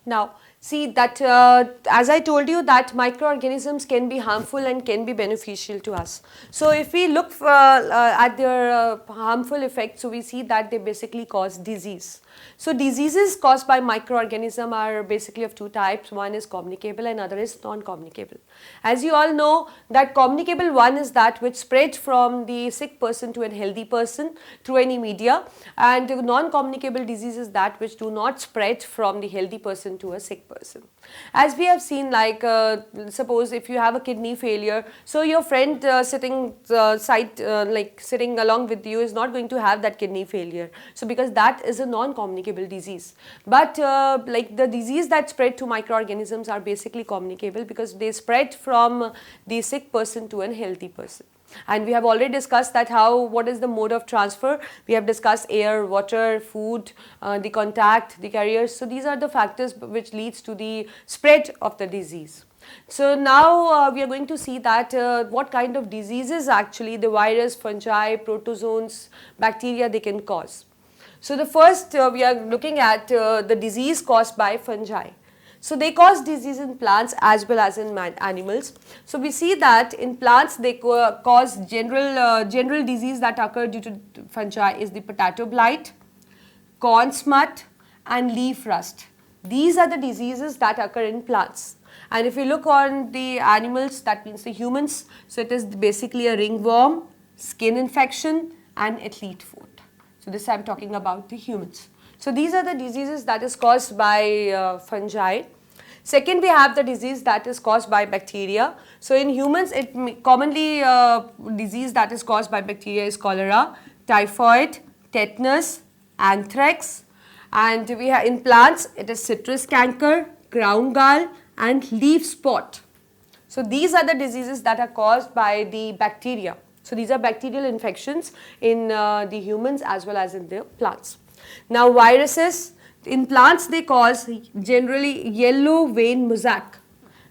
Now, see that as I told you that microorganisms can be harmful and can be beneficial to us. So, if we look at their harmful effects, so we see that they basically cause disease. So, diseases caused by microorganism are basically of two types. One is communicable and other is non-communicable. As you all know that communicable one is that which spread from the sick person to a healthy person through any media, and non-communicable disease is that which do not spread from the healthy person to a sick person. As we have seen, like suppose if you have a kidney failure, so your friend sitting sitting along with you is not going to have that kidney failure. So because that is a non-communicable disease. But like the disease that spread to microorganisms are basically communicable because they spread from the sick person to a healthy person. And we have already discussed that what is the mode of transfer. We have discussed air, water, food, the contact, the carriers. So these are the factors which leads to the spread of the disease. So now we are going to see that what kind of diseases actually the virus, fungi, protozoans, bacteria they can cause. So the first we are looking at the disease caused by fungi. So they cause disease in plants as well as in animals. So we see that in plants they cause general disease that occur due to fungi is the potato blight, corn smut and leaf rust. These are the diseases that occur in plants. And if you look on the animals, that means the humans, so it is basically a ringworm, skin infection and athlete foot. So this I am talking about the humans. So these are the diseases that is caused by fungi. Second, we have the disease that is caused by bacteria. So in humans, it commonly disease that is caused by bacteria is cholera, typhoid, tetanus, anthrax, and we have in plants it is citrus canker, crown gall, and leaf spot. So these are the diseases that are caused by the bacteria. So these are bacterial infections in the humans as well as in the plants. Now viruses. In plants, they cause generally yellow vein mosaic.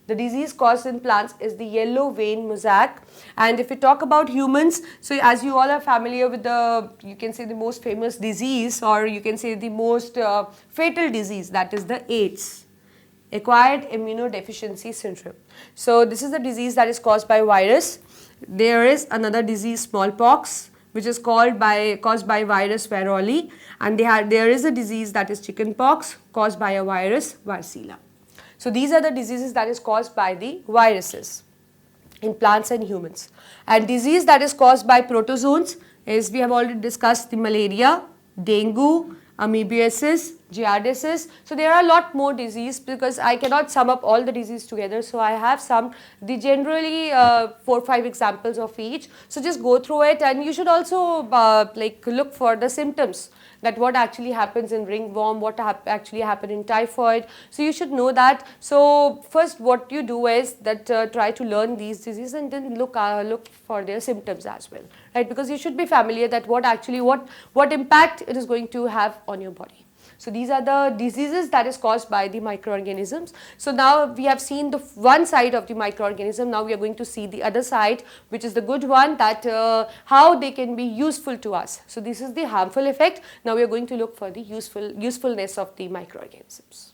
The disease caused in plants is the yellow vein mosaic. And if we talk about humans, so as you all are familiar with you can say the most famous disease, or you can say the most fatal disease, that is the AIDS, acquired immunodeficiency syndrome. So this is the disease that is caused by virus. There is another disease, smallpox, which is caused by virus varroa, and there is a disease that is chickenpox caused by a virus, varicella. So these are the diseases that is caused by the viruses in plants and humans. And disease that is caused by protozoans is, we have already discussed, the malaria, dengue, amoebiasis, giardiasis. So there are a lot more disease because I cannot sum up all the disease together. So I have summed the generally 4 or 5 examples of each. So just go through it, and you should also like look for the symptoms, that what actually happens in ringworm, what actually happen in typhoid. So you should know that. So first what you do is that try to learn these diseases and then look for their symptoms as well, right? Because you should be familiar that what impact it is going to have on your body. So these are the diseases that is caused by the microorganisms. So now we have seen the one side of the microorganism. Now we are going to see the other side, which is the good one, that how they can be useful to us. So this is the harmful effect. Now we are going to look for the usefulness of the microorganisms.